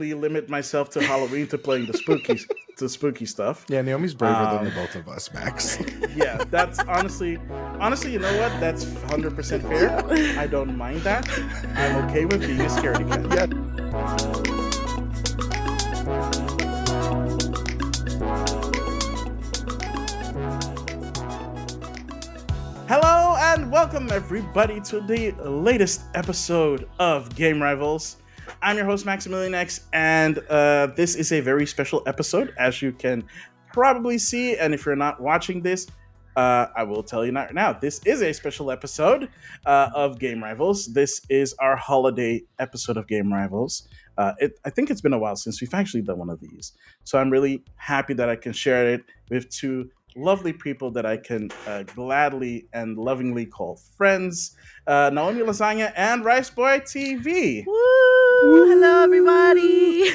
limit myself to Halloween to playing the spooky stuff. Yeah, Naomi's braver than the both of us, Max. Yeah, that's honestly, you know what? That's 100% fair. I don't mind that. I'm okay with being a scaredy cat. Yeah. Hello and welcome everybody to the latest episode of Game Rivals. I'm your host Maximilian X, and this is a very special episode, as you can probably see. And if you're not watching this, I will tell you now. This is a special episode of Game Rivals. This is our holiday episode of Game Rivals. I think it's been a while since we've actually done one of these, so I'm really happy that I can share it with two lovely people that I can gladly and lovingly call friends. NaomiLasagna and RiceBoyyyTV. Woo! Hello, everybody.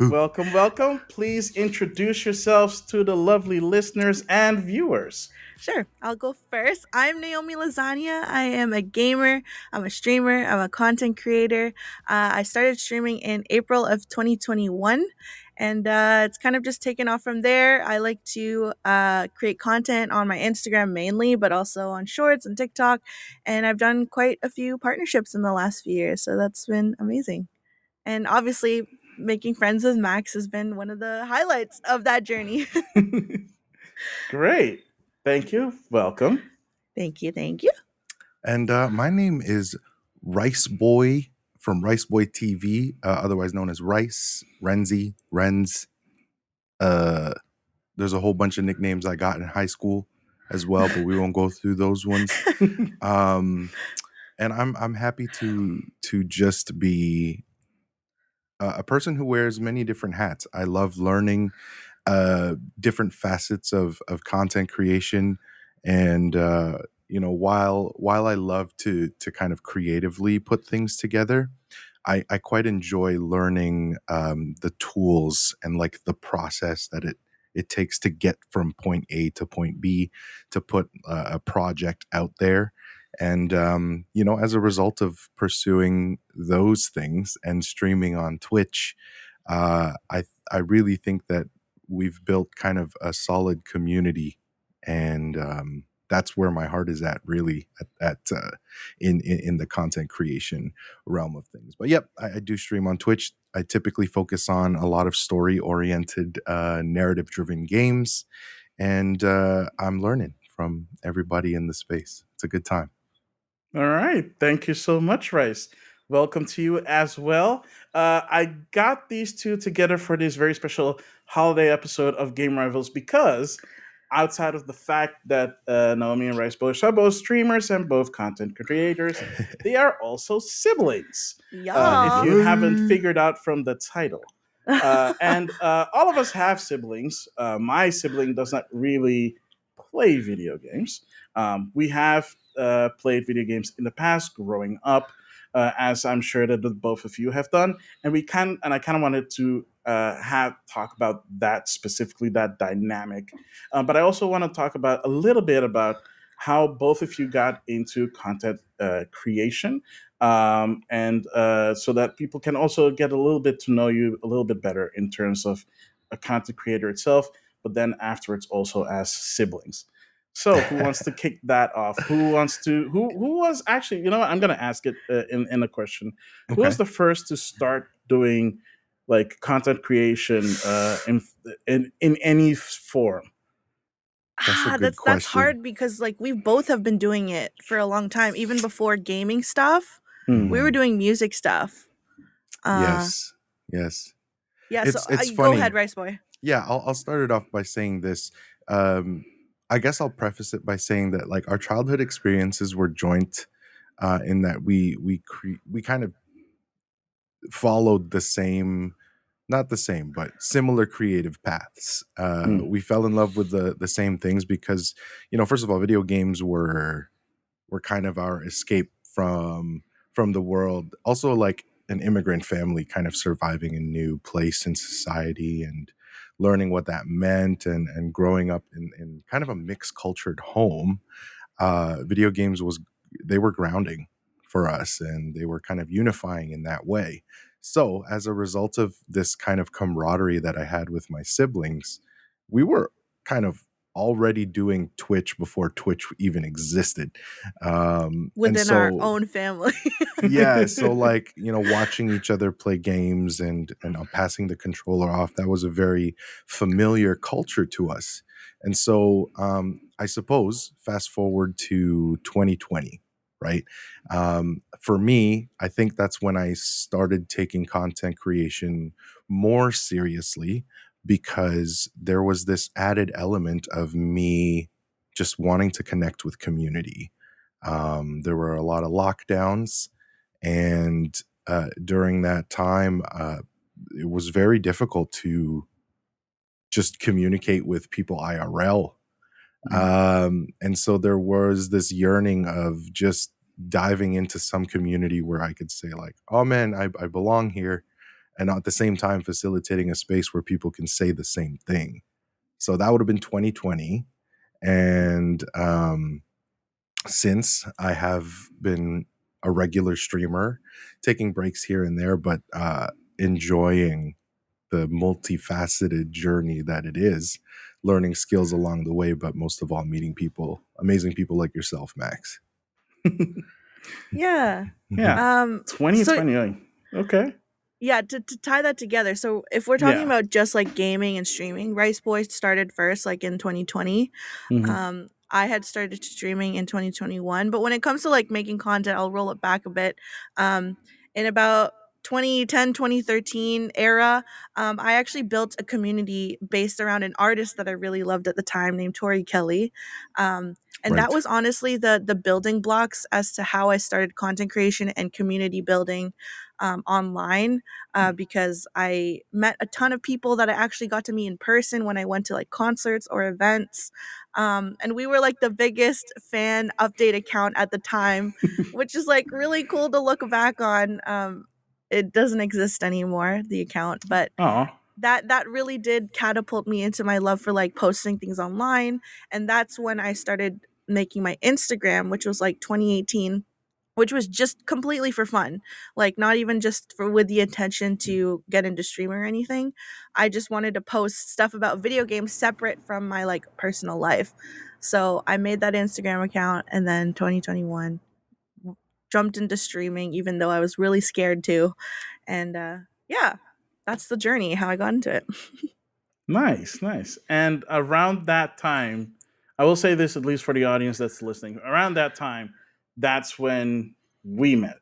Welcome. Please introduce yourselves to the lovely listeners and viewers. Sure, I'll go first. I'm NaomiLasagna. I am a gamer. I'm a streamer. I'm a content creator. I started streaming in April of 2021. And it's kind of just taken off from there. I like to create content on my Instagram mainly, but also on Shorts and TikTok. And I've done quite a few partnerships in the last few years. So that's been amazing. And obviously, making friends with Max has been one of the highlights of that journey. Great. Thank you. Welcome. Thank you. And my name is Rice Boy from RiceBoyyyTV, otherwise known as Rice, Renzi, Renz. There's a whole bunch of nicknames I got in high school as well, but we won't go through those ones. And I'm happy to just be a person who wears many different hats. I love learning different facets of content creation, and while I love to kind of creatively put things together, I quite enjoy learning the tools and like the process that it takes to get from point A to point B to put a project out there. And as a result of pursuing those things and streaming on Twitch, I really think that we've built kind of a solid community, and that's where my heart is at, really, in the content creation realm of things. But yep, I do stream on Twitch. I typically focus on a lot of story-oriented, narrative-driven games, and I'm learning from everybody in the space. It's a good time. All right. Thank you so much, Rice. Welcome to you as well. I got these two together for this very special holiday episode of Game Rivals because outside of the fact that Naomi and Rice both are both streamers and both content creators, they are also siblings. If you haven't figured out from the title. And all of us have siblings. My sibling does not really play video games. We have played video games in the past growing up, as I'm sure that the both of you have done, and I kind of wanted to talk about that specifically, that dynamic, but I also want to talk about a little bit about how both of you got into content creation, and so that people can also get a little bit to know you a little bit better in terms of a content creator itself, but then afterwards also as siblings. So, who wants to kick that off? Who was actually? You know what? I'm going to ask it in a question. Okay. Who was the first to start doing like content creation in any form? That's hard because like we both have been doing it for a long time, even before gaming stuff. Hmm. We were doing music stuff. Yes. Yeah. It's So funny. go ahead, Rice Boy. Yeah, I'll start it off by saying this. I guess I'll preface it by saying that like our childhood experiences were joint, in that we kind of followed the same, not the same, but similar creative paths. We fell in love with the same things because, first of all, video games were kind of our escape from the world. Also, like an immigrant family kind of surviving a new place in society and learning what that meant, and growing up in kind of a mixed cultured home. Video games they were grounding for us, and they were kind of unifying in that way. So, as a result of this kind of camaraderie that I had with my siblings, we were kind of already doing Twitch before Twitch even existed. And Within our so, own family. yeah, so like, watching each other play games and passing the controller off, that was a very familiar culture to us. And so, I suppose fast forward to 2020, right? For me, I think that's when I started taking content creation more seriously, because there was this added element of me just wanting to connect with community. There were a lot of lockdowns, and during that time, it was very difficult to just communicate with people IRL. And so there was this yearning of just diving into some community where I could say, like, oh man, I belong here. And at the same time, facilitating a space where people can say the same thing. So that would have been 2020. And since I have been a regular streamer, taking breaks here and there, but enjoying the multifaceted journey that it is, learning skills along the way, but most of all, meeting people, amazing people like yourself, Max. Yeah. Yeah. So 2020. Okay. yeah, to tie that together. So if we're talking Yeah. about just like gaming and streaming, Rice Boy started first, like in 2020. Mhm. I had started streaming in 2021, but when it comes to like making content, I'll roll it back a bit. Um, in about 2010, 2013 era, I actually built a community based around an artist that I really loved at the time named Tori Kelly. And that Right. was honestly the building blocks as to how I started content creation and community building online, because I met a ton of people that I actually got to meet in person when I went to like concerts or events. And we were like the biggest fan update account at the time, which is like really cool to look back on. It doesn't exist anymore, the account, but Oh. that really did catapult me into my love for like posting things online. And that's when I started making my Instagram, which was like 2018, which was just completely for fun, like not even just for with the intention to get into streaming or anything. I just wanted to post stuff about video games separate from my like personal life. So I made that Instagram account, and then 2021 jumped into streaming, even though I was really scared to. And yeah, that's the journey how I got into it. Nice, nice. And around that time, I will say this at least for the audience that's listening. Around that time, that's when we met.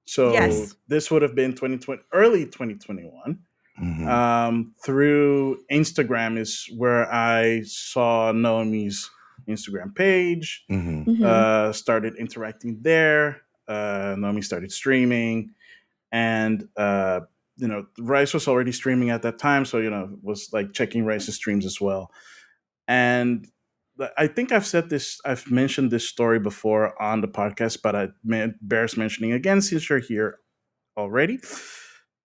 So Right. Yes. this would have been 2020, early 2021. Hmm. Through Instagram is where I saw Naomi's Instagram page, Hmm. Hmm. started interacting there. Naomi started streaming, and Rice was already streaming at that time, so was like checking Rice's streams as well. And I think I've mentioned this story before on the podcast, but bears mentioning again since you're here already.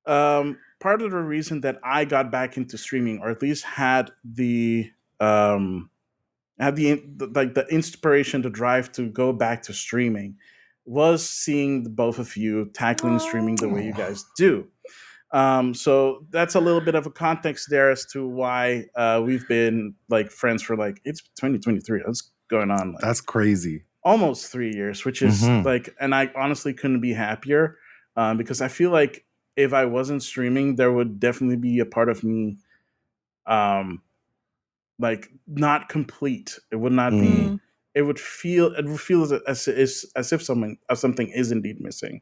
Part of the reason that I got back into streaming, or at least um, had the inspiration, the drive to go back to streaming, was seeing the both of you tackling streaming the way you Oh, guys do. So that's a little bit of a context there as to why we've been like friends for like it's 2023. That's going on like that's crazy. almost 3 years, which is Hmm. like, and I honestly couldn't be happier, because I feel like if I wasn't streaming, there would definitely be a part of me, um, like not complete. It would not Mm. be. Mm. It would feel as if something is indeed missing,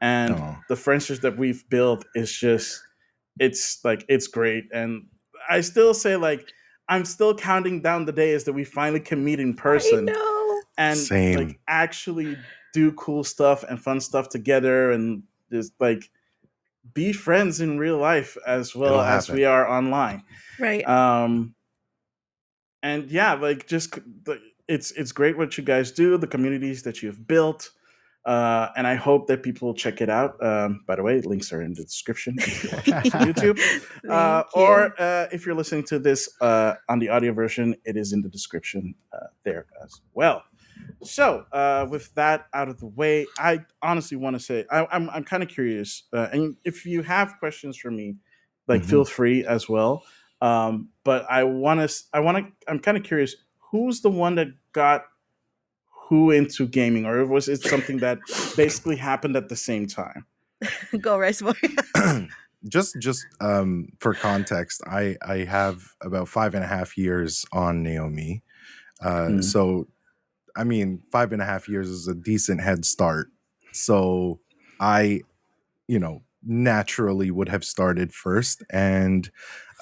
and Oh, the friendships that we've built is just it's great. And I still say, like, I'm still counting down the days that we finally can meet in I person know. and like same. actually do cool stuff and fun stuff together, and just like be friends in real life as well It'll as we happen. are online. Right. um and yeah, like it's great what you guys do, the communities that you've built. And I hope that people check it out. By the way, links are in the description if you're watching this on YouTube, Thank you. or if you're listening to this on the audio version, it is in the description there as well. So, with that out of the way, I honestly want to say I'm kind of curious, and if you have questions for me, like Hmm. feel free as well. But I'm kind of curious, who's the one that got who into gaming, or was it something that basically happened at the same time? Go Rice Boy. Just for context, I have about 5.5 years on Naomi. Hmm. So I mean, 5.5 years is a decent head start. So I, naturally would have started first. And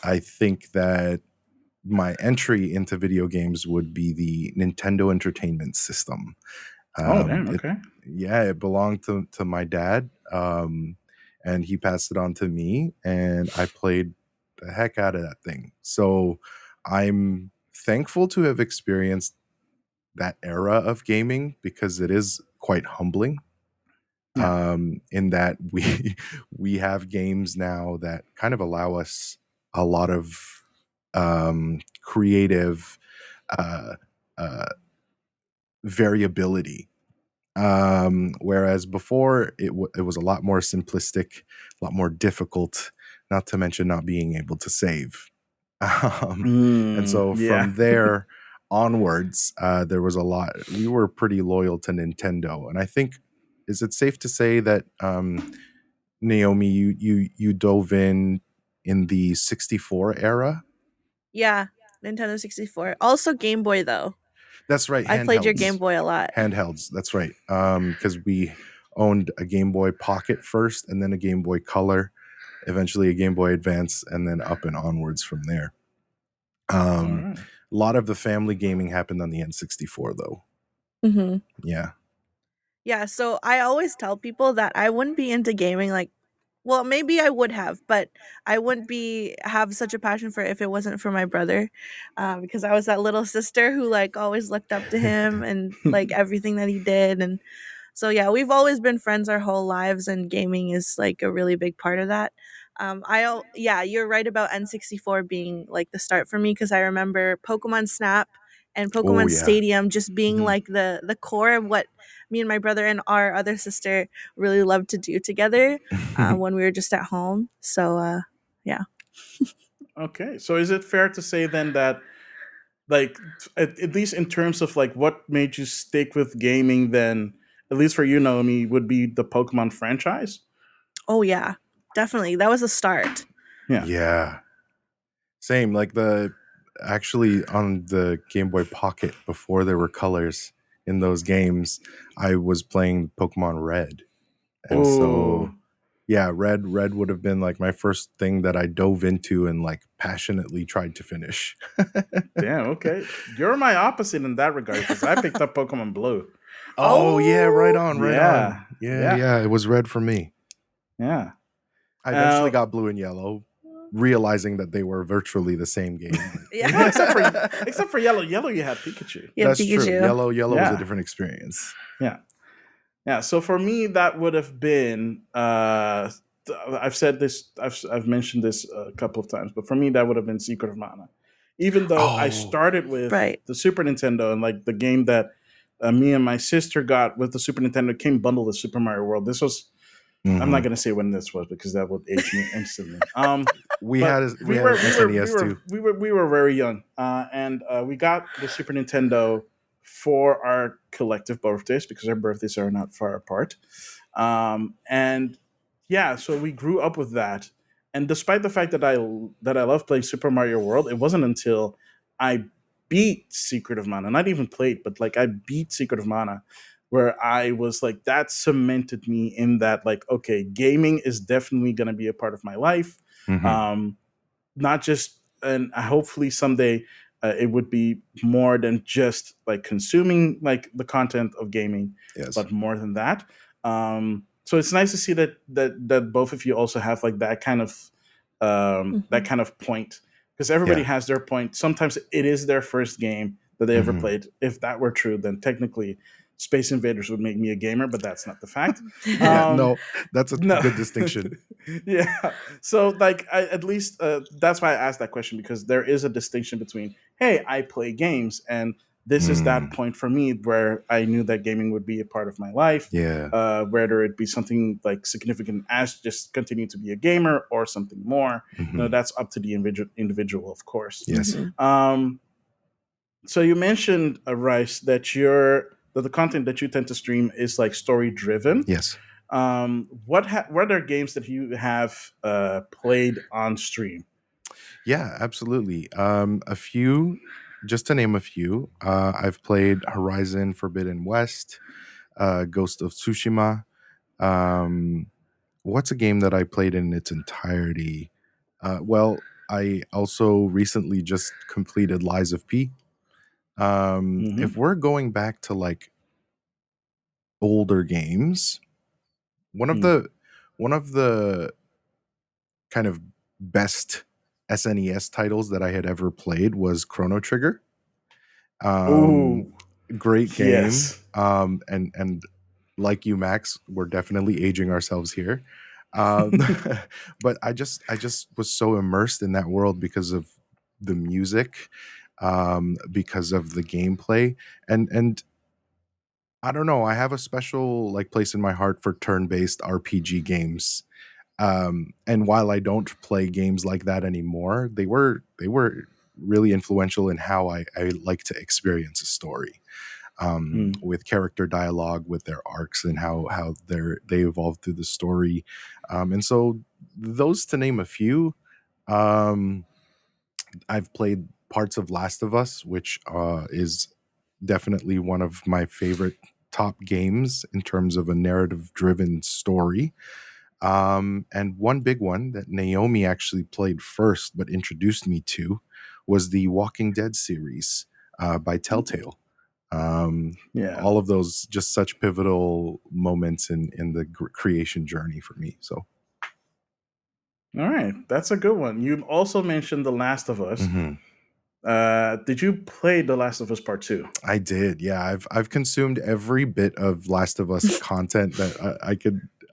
I think that my entry into video games would be the Nintendo Entertainment System. Oh, damn. It, Okay. yeah, it belonged to my dad, and he passed it on to me, and I played the heck out of that thing. So I'm thankful to have experienced that era of gaming because it is quite humbling, Yeah. in that we we have games now that kind of allow us a lot of creative uh, uh, variability, whereas before it was a lot more simplistic, a lot more difficult, not to mention not being able to save. And Mm, so yeah. from there onwards, there was a lot. We were pretty loyal to Nintendo, and I think, is it safe to say that, Naomi, you dove in the 64 era? Yeah, Nintendo 64. Also Game Boy though. That's right, I played your Game handhelds. Boy a lot. Handhelds, that's right. Because we owned a Game Boy Pocket first, and then a Game Boy Color, eventually a Game Boy Advance, and then up and onwards from there. All Um, right. a lot of the family gaming happened on the N64, though. Hmm. Yeah. Yeah, so I always tell people that I wouldn't be into gaming like well, maybe I would have, but I wouldn't be have such a passion for it if it wasn't for my brother, because I was that little sister who like always looked up to him and like everything that he did, and so yeah, we've always been friends our whole lives, and gaming is like a really big part of that. Yeah, you're right about N64 being like the start for me because I remember Pokemon Snap and Oh Pokemon yeah. Stadium just being Mhm. like the core of what me and my brother and our other sister really loved to do together when we were just at home. So yeah. Okay. So, is it fair to say then that, like, at least in terms of like what made you stick with gaming, then at least for you, Naomi, would be the Pokemon franchise? Oh yeah, definitely. That was a start. Yeah. Yeah. Same, like actually on the Game Boy Pocket before there were colors in those games, I was playing Pokemon Red. And Oh, so yeah, Red would have been like my first thing that I dove into and like passionately tried to finish. damn. Okay. You're my opposite in that regard because I picked up Pokemon Blue. Oh yeah, right Oh, on, right Yeah. on. Yeah, Yeah. yeah, it was Red for me. Yeah. I eventually Uh, got Blue and Yellow, realizing that they were virtually the same game. well, But except for Yellow. Yellow, you had Pikachu. yeah, that's true. Pikachu. Yellow was a Yeah. different experience. Yeah. Yeah. So for me, that would have been. I've said this. I've mentioned this a couple of times, but for me, that would have been Secret of Mana. Even though I Oh. started with Right. the Super Nintendo and like the game that me and my sister got with the Super Nintendo came bundled with Super Mario World. This was. I'm not Mhm. gonna say when this was because that would age me instantly. We But had an SNES too. we were very young, and we got the Super Nintendo for our collective birthdays because our birthdays are not far apart. And yeah, so we grew up with that. And despite the fact that I love playing Super Mario World, it wasn't until I beat Secret of Mana, not even played, but like I beat Secret of Mana, where I was like, that cemented me in that, like, okay, gaming is definitely going to be a part of my life. Mhm. Um, Not just, and hopefully someday it would be more than just like consuming like the content of gaming, Yes. but more than that. So it's nice to see that both of you also have like that Mhm. kind of point, because everybody Yeah. has their point. Sometimes it is their first game that they ever Mhm. played. If that were true, then technically Space Invaders would make me a gamer, but that's not the fact. Yeah, um no, that's a no. good distinction. Yeah. So like at least that's why I asked that question, because there is a distinction between, hey, I play games, and this is that point for me where I knew that gaming would be a part of my life. Yeah. Whether it be something like significant as just continue to be a gamer or something more, that's up to the individual, of course. Yes. So you mentioned, Rice, that the content that you tend to stream is like story driven. Yes. What are games that you have played on stream? Yeah, absolutely. A few, just to name a few. I've played Horizon Forbidden West, Ghost of Tsushima. What's a game that I played in its entirety? Well, I also recently just completed Lies of P. If we're going back to like older games, one of the kind of best SNES titles that I had ever played was Chrono Trigger. Ooh, Great game. yes. And like you, Max, we're definitely aging ourselves here. But I just was so immersed in that world because of the music, because of the gameplay, and I don't know. I have a special like place in my heart for turn-based RPG games. And while I don't play games like that anymore, they were really influential in how I like to experience a story. With character dialogue, with their arcs, and how they evolve through the story. And so those, to name a few. I've played parts of Last of Us, which is definitely one of my favorite top games in terms of a narrative driven story. And one big one that Naomi actually played first but introduced me to was the Walking Dead series by Telltale. Yeah. All of those just such pivotal moments in the creation journey for me. So All right, that's a good one. You also mentioned The Last of Us. Did you play The Last of Us Part 2? I did. Yeah, I've consumed every bit of Last of Us content that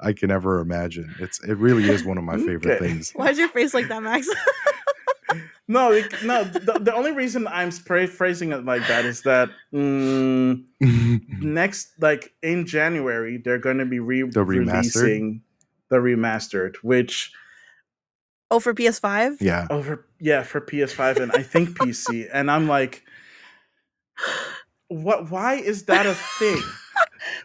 I can ever imagine. It really is one of my favorite things. Why's your face like that, Max? No. The only reason I'm phrasing it like that is that next, like in January, they're going to be releasing the remastered, which for PS5. Yeah. For PS5 and I think PC, and I'm like, what? Why is that a thing?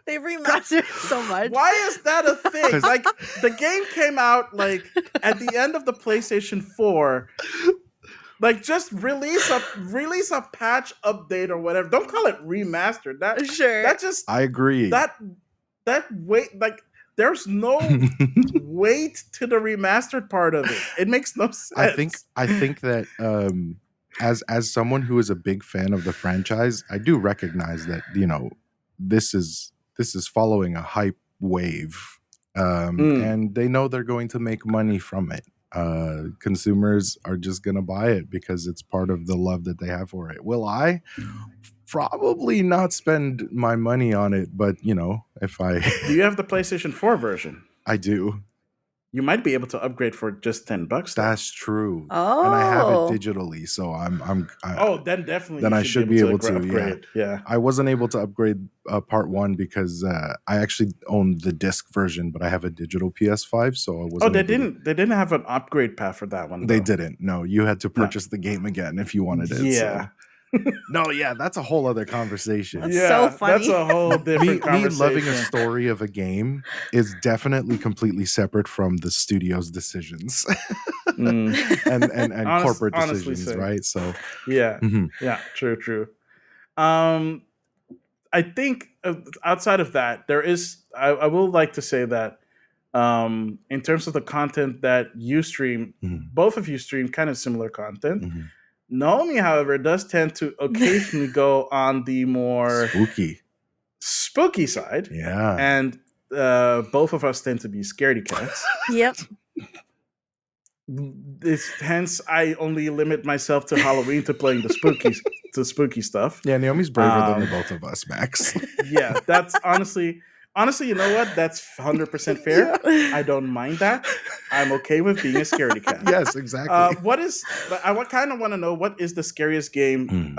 They remastered so much. Why is that a thing? Like the game came out like at the end of the PlayStation 4. Like just release a patch update or whatever. Don't call it remastered. That just I agree. That weight, like there's no weight to the remastered part of it. It makes no sense. I think that as someone who is a big fan of the franchise, I do recognize that, this is following a hype wave. And they know they're going to make money from it. Consumers are just going to buy it because it's part of the love that they have for it. Will I? Probably not spend my money on it, but if I Do you have the PlayStation 4 version? I do. You might be able to upgrade for just $10. That's true. Oh, and I have it digitally, so then definitely. Then I should be able to upgrade. Yeah. I wasn't able to upgrade part 1 because I actually owned the disc version, but I have a digital PS5, so I wasn't. Oh, they didn't have an upgrade path for that one. Though. They didn't. No, you had to purchase the game again if you wanted it. Yeah. So. No, yeah, that's a whole other conversation. That's so funny. That's a whole different conversation. Me loving a story of a game is definitely completely separate from the studio's decisions and corporate decisions, right? So yeah, true. I think outside of that, there is. I will like to say that in terms of the content that you stream, both of you stream kind of similar content. Naomi, however, does tend to occasionally go on the more spooky side. Yeah. And both of us tend to be scaredy cats. Yep. Hence, I only limit myself to Halloween to playing the spooky stuff. Yeah, Naomi's braver than the both of us, Max. Yeah, that's honestly, you know what? That's 100% fair. Yeah. I don't mind that. I'm okay with being a scaredy cat. Yes, exactly. I kind of want to know, what is the scariest game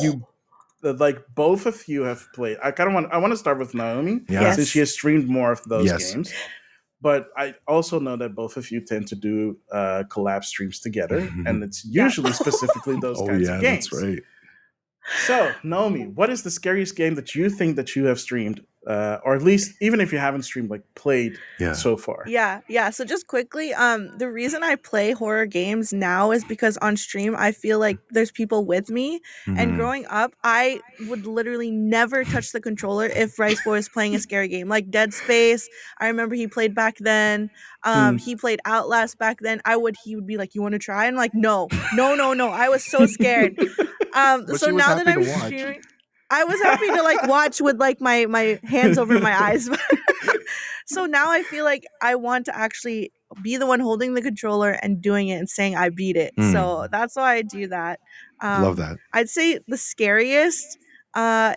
you like both of you have played. I want to start with Naomi, Yeah. since she has streamed more of those Yes. games. But I also know that both of you tend to do collab streams together, and it's usually specifically those kinds of games. That's right. So, Naomi, what is the scariest game that you think that you have streamed, or at least even if you haven't streamed, like played so far? Yeah. So just quickly, the reason I play horror games now is because on stream I feel like there's people with me. And growing up, I would literally never touch the controller if Rice Boy was playing a scary game, like Dead Space. I remember he played back then. He played Outlast back then. He would be like, "You want to try?" And I'm like, no. I was so scared. But So she was now that happy I'm to watch. streaming, I was happy to like watch with like my hands over my eyes. So now I feel like I want to actually be the one holding the controller and doing it and saying I beat it. So that's why I do that. Love that. I'd say the scariest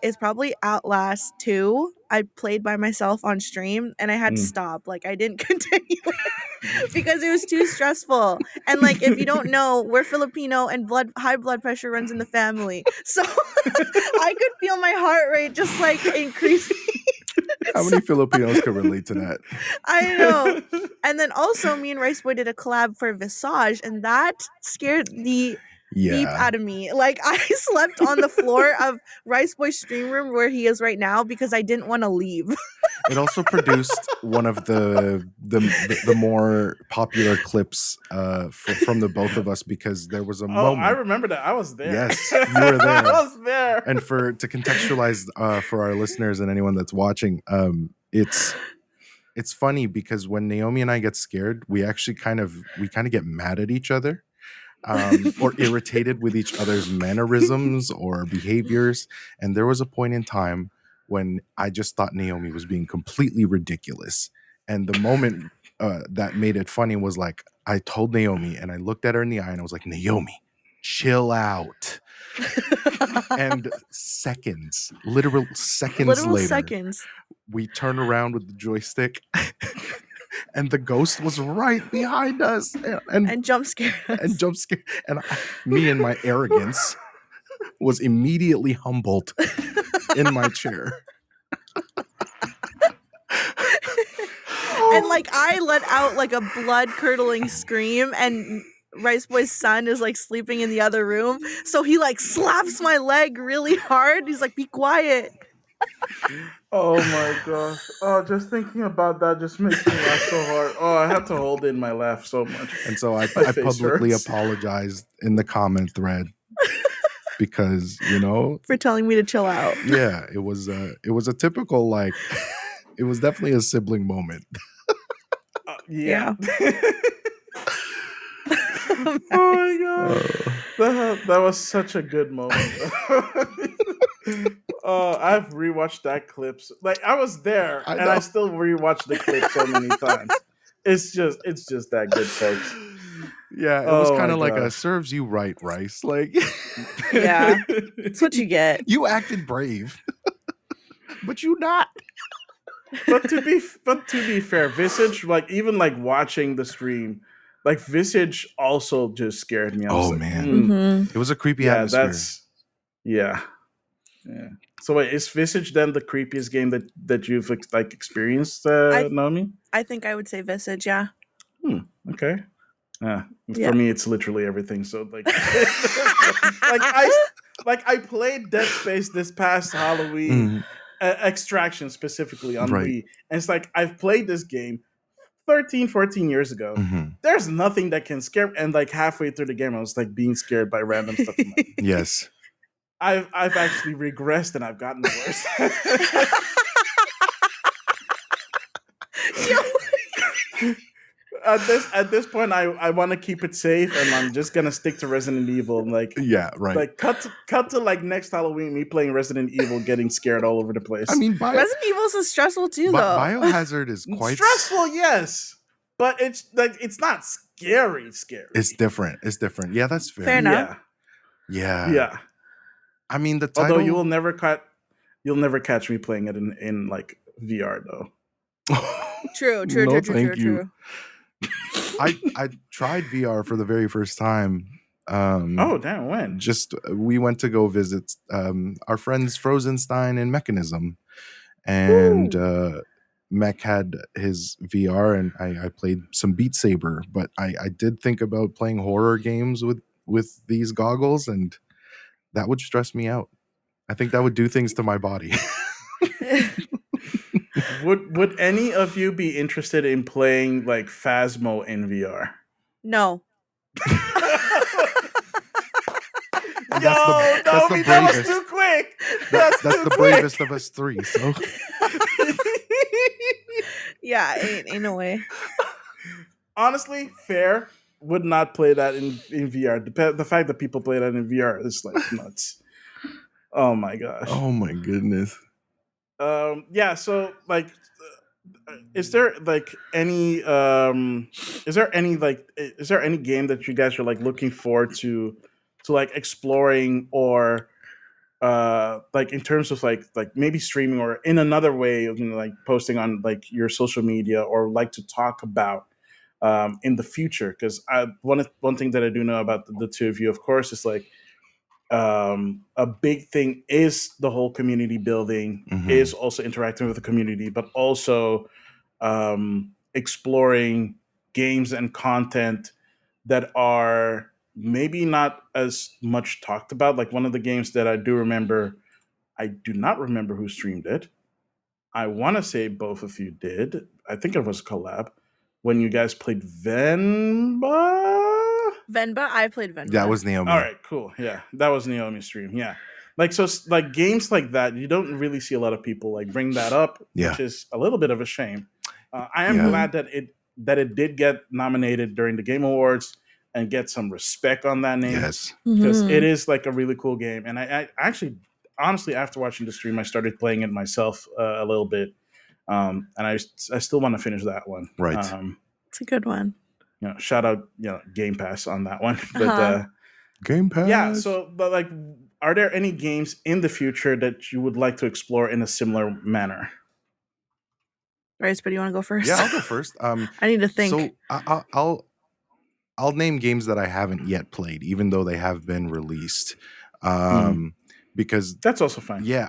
is probably Outlast 2. I played by myself on stream and I had to stop. Like I didn't continue it because it was too stressful. And like if you don't know, we're Filipino and high blood pressure runs in the family. So I could feel my heart rate just like increasing. How many Filipinos can relate to that? I know. And then also me and Rice Boy did a collab for Visage, and that scared the beep out of me. Like I slept on the floor of Rice Boy's stream room where he is right now because I didn't want to leave. It also produced one of the more popular clips from the both of us, because there was a moment. I remember that. I was there. Yes, you were there. I was there. And to contextualize for our listeners and anyone that's watching, it's funny because when Naomi and I get scared, we actually kind of get mad at each other. Or irritated with each other's mannerisms or behaviors. And there was a point in time when I just thought Naomi was being completely ridiculous. And the moment that made it funny was like, I told Naomi and I looked at her in the eye and I was like, Naomi, chill out. And literal seconds later, we turn around with the joystick and the ghost was right behind us and jump scared us. And me and my arrogance was immediately humbled in my chair. And like I let out like a blood curdling scream, and Rice Boy's son is like sleeping in the other room, so he like slaps my leg really hard. He's like, "Be quiet." Oh my gosh. Oh, just thinking about that just makes me laugh so hard. Oh, I had to hold in my laugh so much. And so I publicly apologized in the comment thread because, for telling me to chill out. Yeah, it was a typical, like, it was definitely a sibling moment. Yeah. Oh my god. That was such a good moment. I've rewatched that clip. Like I was there, and I still rewatch the clip so many times. It's just that good, folks. Yeah, it was kind of like a serves you right, Rice. Like, yeah, that's what you get. You acted brave, but you not. But to be fair, Visage, like even like watching the stream, like Visage also just scared me. Oh like, man, It was a creepy atmosphere. Yeah. So wait, is Visage then the creepiest game that you've like experienced, Naomi? I think I would say Visage. Yeah. Okay. For me, it's literally everything. So like, I played Dead Space this past Halloween, Extraction specifically on Wii, and it's like I've played this game 13, 14 years ago. There's nothing that can scare, and like halfway through the game, I was like being scared by random stuff. Yes. I've actually regressed and I've gotten worse. At this point, I want to keep it safe, and I'm just gonna stick to Resident Evil. And like, yeah, right. Like, cut to like next Halloween, me playing Resident Evil, getting scared all over the place. I mean, Resident Evil is stressful too, though. Biohazard is quite stressful, yes, but it's like it's not scary. It's different. Yeah, that's fair. Fair enough. Yeah. I mean, the title. Although you'll never catch me playing it in like VR though. True. Thank you. I tried VR for the very first time Oh, damn, when? Just we went to go visit our friends Frozenstein and Mechanism, and Mech had his VR, and I played some Beat Saber. But I did think about playing horror games with these goggles, and that would stress me out. I think that would do things to my body. Would any of you be interested in playing like Phasmo in VR? No. Yo, that's the Naomi, that was bravest. too quick. That's too the quick. bravest of us three. So Yeah, ain't no way. Honestly, fair. Would not play that in VR. The fact that people play that in VR is like nuts. Oh my gosh. oh my goodness. Yeah. So like, is there like any is there any game that you guys are like looking forward to like exploring, or like in terms of like maybe streaming or in another way of, you know, like posting on like your social media, or like to talk about in the future? Because one thing that I do know about the two of you, of course, is like a big thing is the whole community building, Mhm. is also interacting with the community, but also exploring games and content that are maybe not as much talked about. Like one of the games that I do remember, I do not remember who streamed it. I want to say both of you did. I think it was a collab when you guys played Venba. Venba, I played Venba. That was Naomi. All right, cool. Yeah, that was Naomi's stream. Yeah, like so, like games like that, you don't really see a lot of people like bring that up, Yeah. which is a little bit of a shame. I am Yeah. glad that it did get nominated during the Game Awards and get some respect on that name. Yes. Because Mhm. it is like a really cool game, and I actually, honestly, after watching the stream, I started playing it myself a little bit, and I still want to finish that one. Right. It's a good one. You know, shout out, you know, Game Pass on that one. But Uh-huh. Game Pass. yeah, so but like, are there any games in the future that you would like to explore in a similar manner? Rice, but do you want to go first? Yeah, I'll go first. I need to think. So I'll name games that I haven't yet played, even though they have been released. Because That's also fine. yeah,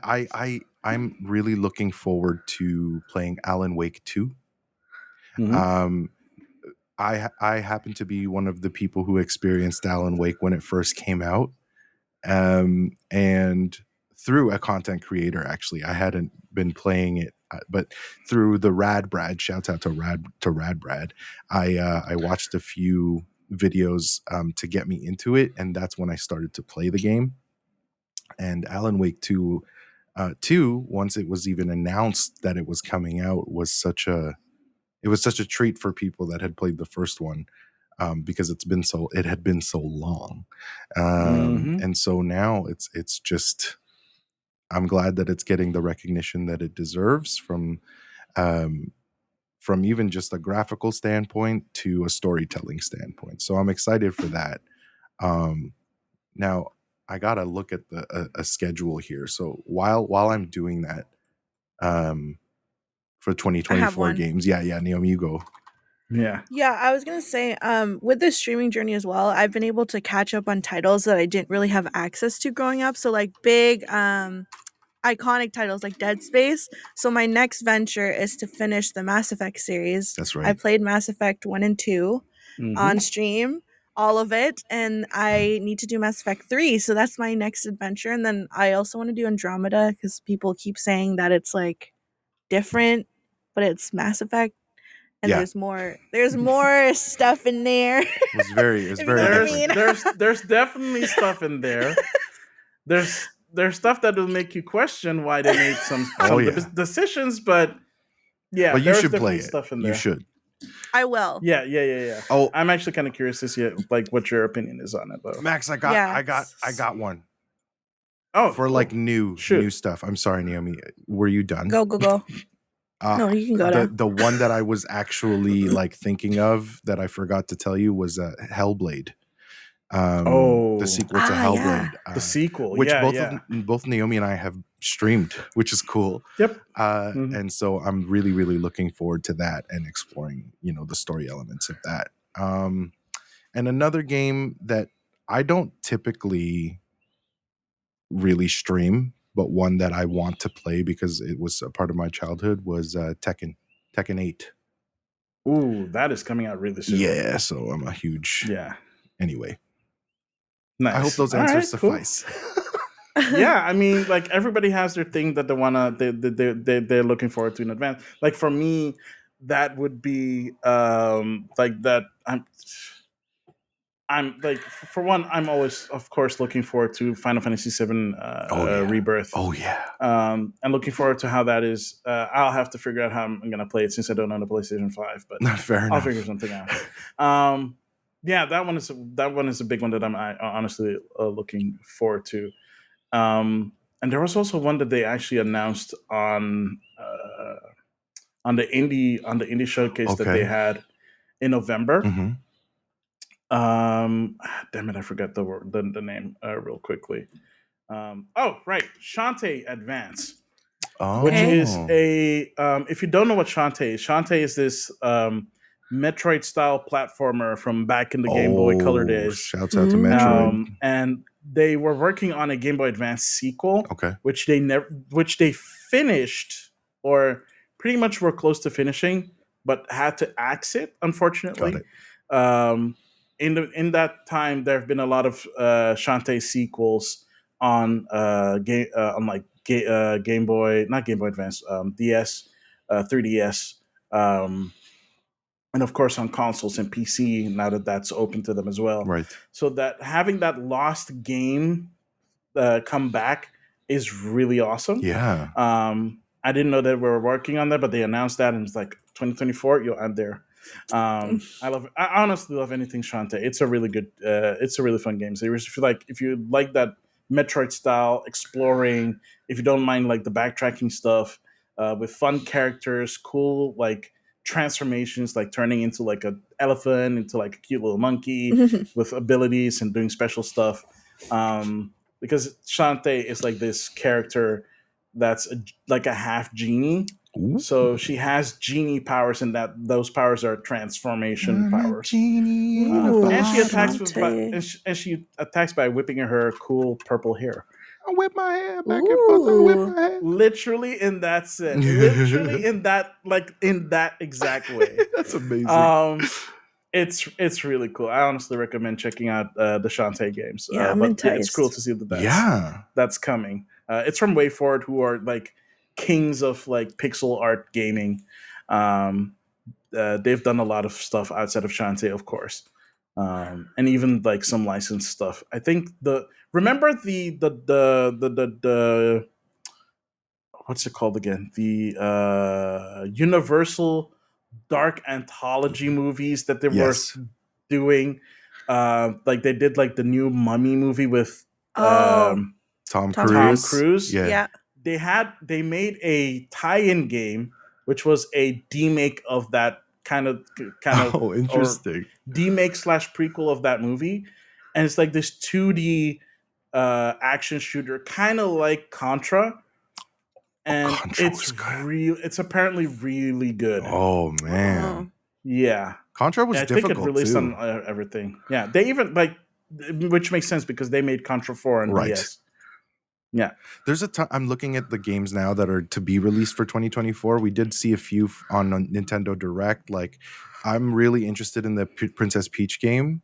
I'm really looking forward to playing Alan Wake 2. Mhm. I happen to be one of the people who experienced Alan Wake when it first came out, and through a content creator. Actually, I hadn't been playing it, but through the Rad Brad. Shouts out to Rad Brad. I watched a few videos to get me into it, and that's when I started to play the game. And Alan Wake 2, once it was even announced that it was coming out, was such a treat for people that had played the first one, because it had been so long, and so now it's just, I'm glad that it's getting the recognition that it deserves from even just a graphical standpoint to a storytelling standpoint. So I'm excited for that. Now I gotta look at a schedule here. So while I'm doing that, for 2024 games, yeah, Naomi, you go. Yeah. Yeah, I was gonna say, with this streaming journey as well, I've been able to catch up on titles that I didn't really have access to growing up. So like big, iconic titles like Dead Space. So my next venture is to finish the Mass Effect series. That's I right. played Mass Effect 1 and 2 on stream, all of it, and I need to do Mass Effect 3. So that's my next adventure. And then I also want to do Andromeda because people keep saying that it's like different, but it's Mass Effect. And Yeah. there's more stuff in there. It's very If you know what I different. mean. There's definitely stuff in there. There's stuff that will make you question why they made some decisions, but yeah, But you there's should play definitely it. stuff in there. You should. I will. Yeah. Oh, I'm actually kind of curious to see like what your opinion is on it, though. Max, I got one. Oh, for cool. like new stuff. I'm sorry, Naomi. Were you done? Go. No, you can go now. The one that I was actually like thinking of that I forgot to tell you was Hellblade. The sequel to Hellblade. Yeah. The sequel, which yeah. both Naomi and I have streamed, which is cool. Yep. And so I'm really, really looking forward to that and exploring, the story elements of that. And another game that I don't typically really stream, but one that I want to play because it was a part of my childhood was Tekken 8. Ooh, that is coming out really soon. Yeah, so I'm a huge Yeah. Anyway, Nice. I hope those All answers right, cool. suffice. Yeah, I mean, like everybody has their thing that they wanna they're looking forward to in advance. Like for me, that would be like that. I'm like for one, I'm always of course looking forward to Final Fantasy VII Oh yeah. Rebirth. Oh yeah. And looking forward to how that is. I'll have to figure out how I'm gonna play it since I don't own a PlayStation 5, but Fair I'll enough. figure something out. Yeah, that one is a big one that I'm honestly looking forward to. And there was also one that they actually announced on the indie showcase that they Okay. had in November. hmm Damn it, I forgot the name real quickly. Oh right, Shantae Advance, Oh. which Okay. is a if you don't know what Shantae is this Metroid style platformer from back in the Game Boy Color days. Shouts out to Metroid. And they were working on a Game Boy Advance sequel, Okay. which they finished or pretty much were close to finishing, but had to axe it, unfortunately. Got it. In that time, there have been a lot of Shantae sequels on Game Boy, not Game Boy Advance, DS, 3DS, and of course on consoles and PC. Now that that's open to them as well, Right. so that having that lost game come back is really awesome. Yeah. I didn't know that we were working on that, but they announced that and it's like 2024. Yo, I'm there. I honestly love anything Shantae. It's a really good. It's a really fun game. So if you like that Metroid style exploring, if you don't mind like the backtracking stuff with fun characters, cool like transformations, like turning into like a elephant into like a cute little monkey with abilities and doing special stuff. Because Shantae is like this character that's like a half genie. Ooh. So she has genie powers, and those powers are transformation powers. And she attacks she attacks by whipping her cool purple hair. I whip my hair back and forth. I whip my hair. Literally in that sense. Literally in that exact way. That's amazing. It's really cool. I honestly recommend checking out the Shantae games. Yeah, I'm but enticed. it's cool to see that's coming. It's from WayForward, who are like kings of like pixel art gaming. They've done a lot of stuff outside of Shantae, of course, and even like some licensed stuff. I think remember the what's it called again? The Universal dark anthology movies that they were doing. Like they did like the new Mummy movie with Tom Cruise. Yeah. They made a tie-in game which was a demake of that kind of Oh, interesting. demake / prequel of that movie. And it's like this 2D action shooter, kind of like Contra. And it's apparently really good. Oh man. Yeah. Contra was difficult. I think it released on everything. Yeah. They even like, which makes sense because they made Contra 4 on DS. Yeah. There's I'm looking at the games now that are to be released for 2024. We did see a few on Nintendo Direct. Like, I'm really interested in the Princess Peach game.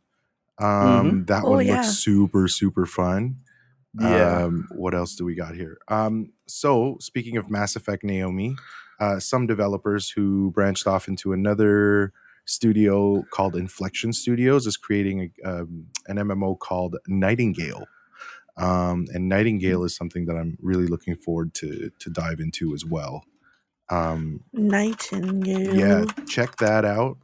That one looks super, super fun. Yeah. What else do we got here? So speaking of Mass Effect, Naomi, some developers who branched off into another studio called Inflection Studios is creating an MMO called Nightingale. And Nightingale is something that I'm really looking forward to dive into as well. Nightingale. Yeah, check that out.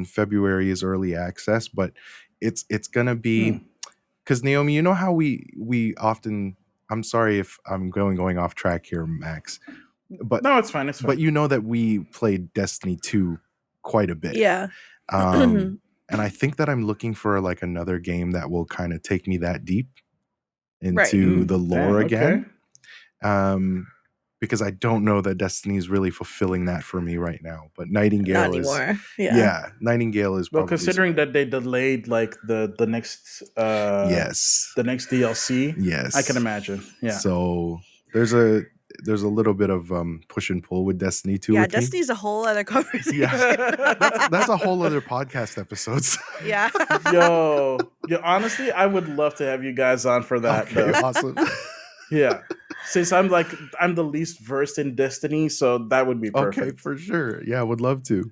February is early access, but it's gonna be because Naomi, you know how we often. I'm sorry if I'm going off track here, Max. But no, it's fine. It's fine. But you know that we played Destiny 2 quite a bit. Yeah. And I think that I'm looking for like another game that will kind of take me that deep into the lore again. because I don't know that Destiny is really fulfilling that for me right now. But Nightingale Not is, anymore. yeah, Nightingale is Well, probably considering that they delayed like the next yes, the next DLC, yes. I can imagine. Yeah. So there's a little bit of push and pull with Destiny 2 Yeah, with me. Destiny's a whole other conversation. Yeah, that's a whole other podcast episodes. Yeah. Yo, honestly, I would love to have you guys on for that. Okay, Though. awesome. Yeah, since I'm the least versed in Destiny, so that would be perfect. Okay, for sure. Yeah, would love to.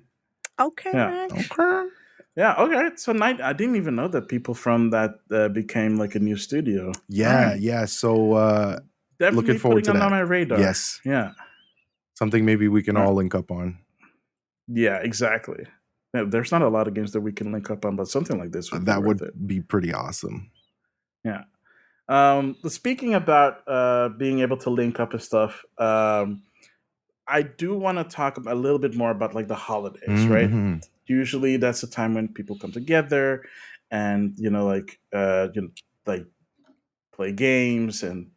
Okay, Yeah. Max. Okay. Yeah. Okay. So I didn't even know that people from that became like a new studio. Yeah, Alright. yeah. So Definitely looking forward putting to them that. on my radar. Yes. Yeah. Something maybe we can Alright. all link up on. Yeah. Exactly. Yeah, there's not a lot of games that we can link up on, but something like this would be worth it. Be pretty awesome. Yeah. Speaking about being able to link up and stuff, I do want to talk a little bit more about like the holidays, right? Mm-hmm. Usually that's a time when people come together and like play games and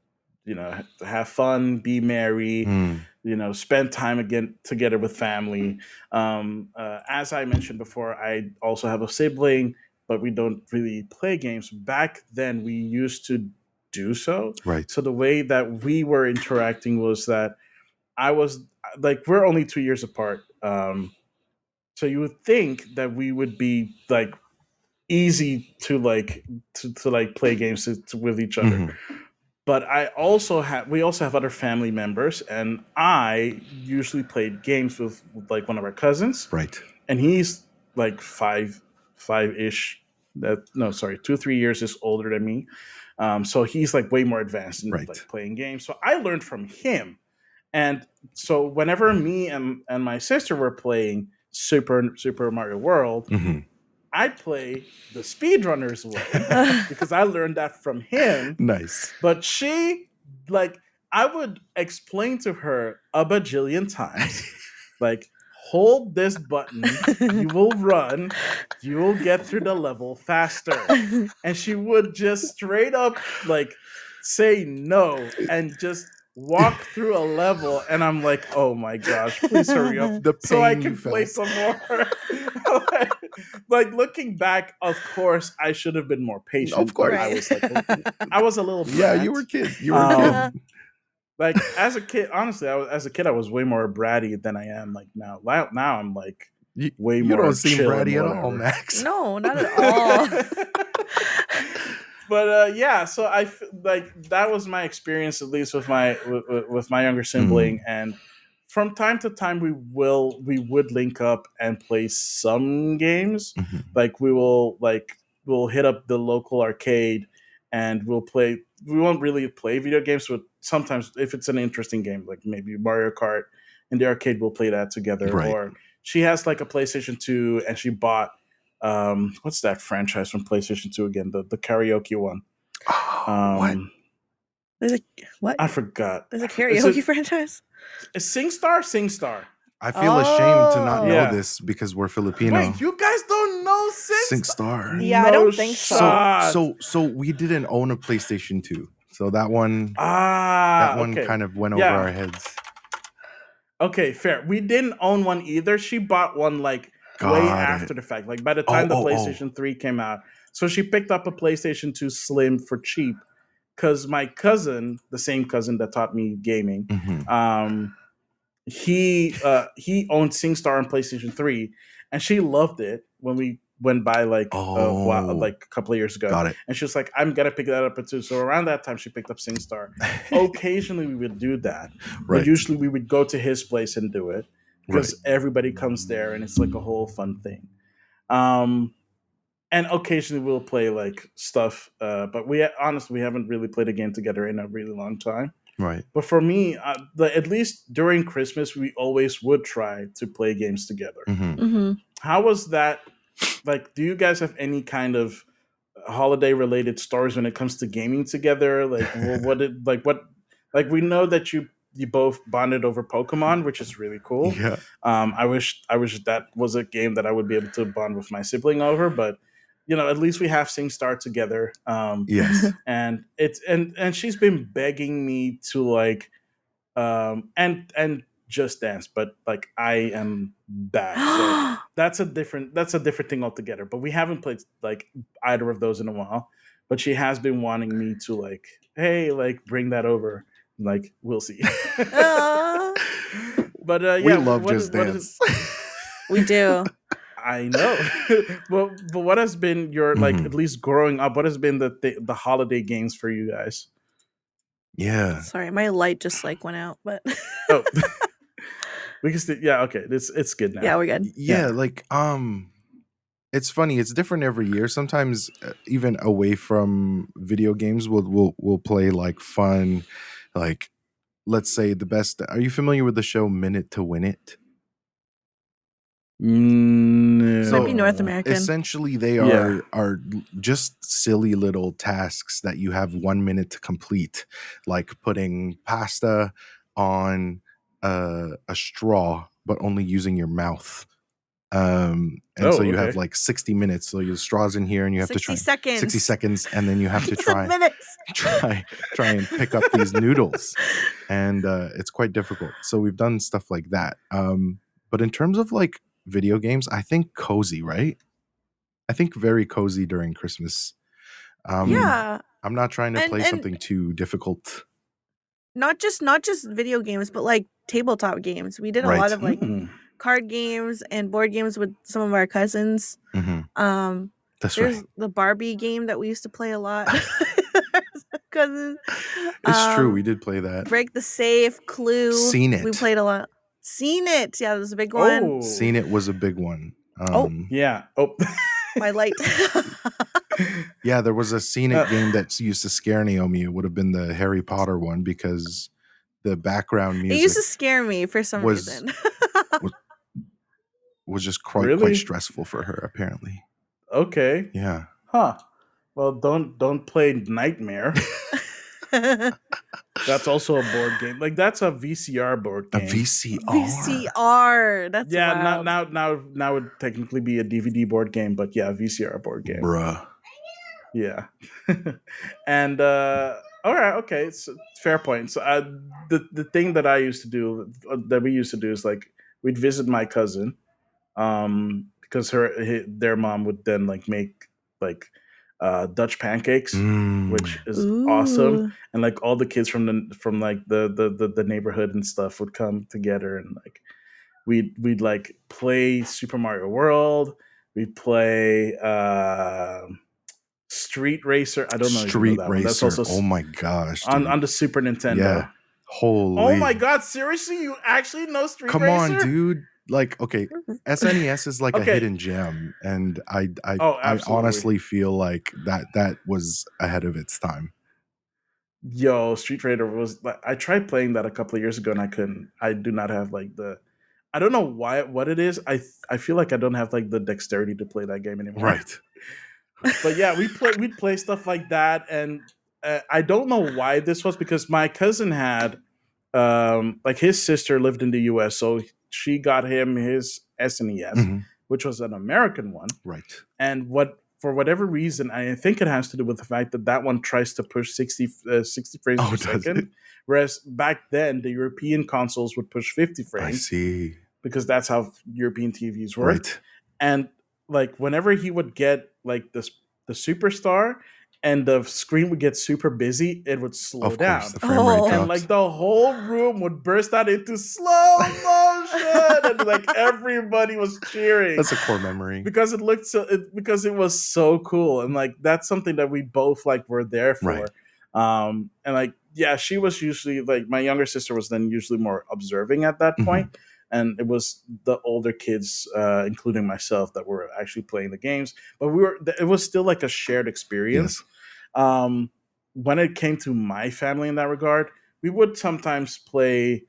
have fun, be merry, spend time again together with family. As I mentioned before, I also have a sibling, but we don't really play games. Back then, we used to do so. Right. So the way that we were interacting was that I was like, we're only 2 years apart. So you would think that we would be like easy to like play games with each other. Mm-hmm. But we also have other family members, and I usually played games with like one of our cousins, Right. and he's like five ish. That no, sorry, 2 3 years is older than me. So he's like way more advanced in Right. like playing games. So I learned from him, and so whenever me and my sister were playing Super Mario World, Mm-hmm. I play the speedrunner's way because I learned that from him. Nice. But she, like, I would explain to her a bajillion times, like, hold this button, you will run, you will get through the level faster. And she would just straight up, like, say no and just walk through a level. And I'm like, oh my gosh, please hurry up The so I pain can you play felt. some more. Like looking back, of course, I should have been more patient. Of course. But I was like, I was a little brat. Yeah, you were a kid. You were a kid. Like as a kid, honestly, I was way more bratty than I am like now. Now I'm like way more. You don't seem chill bratty and at all, whatever. Max. No, not at all. But yeah, so like that was my experience, at least with my younger sibling, and from time to time we would link up and play some games. Mm-hmm. Like we'll hit up the local arcade and we'll play. We won't really play video games, but sometimes if it's an interesting game, like maybe Mario Kart in the arcade, we'll play that together. Right. Or she has like a PlayStation 2 and she bought what's that franchise from PlayStation 2 again? The karaoke one. What? There's a what? I forgot. There's a karaoke franchise? Is SingStar? SingStar. I feel ashamed to not know Yeah. this because we're Filipino. Wait, you guys don't know SingStar. Yeah, I don't think so. shot. So we didn't own a PlayStation 2. So that one okay. kind of went over our heads. Okay, fair. We didn't own one either. She bought one like way after the fact. Like by the time the PlayStation 3 came out. So she picked up a PlayStation 2 Slim for cheap because my cousin, the same cousin that taught me gaming, he owned SingStar on PlayStation 3, and she loved it when we went by like a couple of years ago. Got it. And she was like, I'm gonna pick that up too. So around that time she picked up SingStar. Occasionally we would do that. Right. But usually we would go to his place and do it because everybody comes there and it's like a whole fun thing. And occasionally we'll play like stuff, but we haven't really played a game together in a really long time. Right. But for me, at least during Christmas, we always would try to play games together. How was that? Like, do you guys have any kind of holiday-related stories when it comes to gaming together? Like, like we know that you both bonded over Pokemon, which is really cool. Yeah. I wish that was a game that I would be able to bond with my sibling over, but at least we have SingStar together. Yes. And it's and she's been begging me to like and Just Dance, but like I am bad, so that's a different thing altogether. But we haven't played like either of those in a while. But she has been wanting me to like, hey, like bring that over. Like we'll see. Aw, But We yeah, love what Just what is Dance. we do. I know, but what has been your like Mhm. at least growing up? What has been the holiday games for you guys? Yeah. Sorry, my light just like went out, but Oh, we can still, yeah, okay, it's good now. yeah, we're good. Yeah, like it's funny. It's different every year. Sometimes even away from video games, we'll play like fun, like let's say the best. Are you familiar with the show Minute to Win It? Might be North No. American. Essentially, they Yeah. are just silly little tasks that you have 1 minute to complete, like putting pasta on a straw, but only using your mouth. And so Oh, you have okay. like 60 minutes. So your straws in here, and you have to 60 try seconds. 60 seconds, and then you have to You said try minutes. try and pick up these noodles, and it's quite difficult. So we've done stuff like that. But in terms of like video games, I think cozy, right? I think very cozy during Christmas. Um, Yeah. I'm not trying to play And something too difficult. not just video games, but like tabletop games. We did a lot Right. of like Hmm. card games and board games with some of our cousins. Hmm. Um That's there's right. the Barbie game that we used to play a lot. Cousins. It's true. We did play that. Break the Safe, Clue. Seen We It. played a lot. Seen It. Yeah, that was a big one. Oh, Seen It was a big one. Oh, yeah. Oh, my light. Yeah, there was a Seen It Uh, game that used to scare Naomi. It would have been the Harry Potter one because the background It used music to scare me for some was reason. was, was just quite really? stressful for her, apparently. Okay. Yeah. Huh. Well, don't play Nightmare. That's also a board game. Like that's a VCR board A game. VCR. VCR. That's Yeah, wild. now would technically be a DVD board game, but yeah, VCR board game. Bruh. Yeah. And all right, okay, so fair point. So the thing that I used to do that we used to do is like we'd visit my cousin because their mom would then like make like Dutch pancakes, which is awesome, Ooh. and like all the kids from like the neighborhood and stuff would come together and like we'd like play Super Mario World. We'd play Street Racer. I don't know if you know Street that one. That's Racer. also Oh my gosh, on dude. the Super Yeah. Nintendo. Oh my Holy. god, seriously? You actually know Street Come on, Racer? dude. Like, okay, SNES is like a Okay. hidden gem, and Oh, I absolutely. honestly feel like that was ahead of its time. Yo, Street Fighter was like I tried playing that a couple of years ago and I couldn't. I do not have like the I don't know what it is. I feel like I don't have like the dexterity to play that game anymore. Right. But yeah, we'd play stuff like that, and I don't know why this was because my cousin had like his sister lived in the U.S., so she got him his SNES, Mhm. which was an American one, Right. and what for whatever reason, I think it has to do with the fact that that one tries to push 60 frames Oh, per does it? second, whereas back then the European consoles would push 50 I frames see. because that's how European TVs work. Right. And like whenever he would get like the superstar and the screen would get super busy, it would slow Of course, down. the frame rate Oh. And drops. like the whole room would burst out into slow motion, and like everybody was cheering That's a core memory. because it looked because it was so cool, and like that's something that we both like were there for. Right. And like yeah, she was usually like my younger sister was then usually more observing at that point, and it was the older kids, including myself, that were actually playing the games. But it was still like a shared experience. Yes. When it came to my family in that regard, we would sometimes play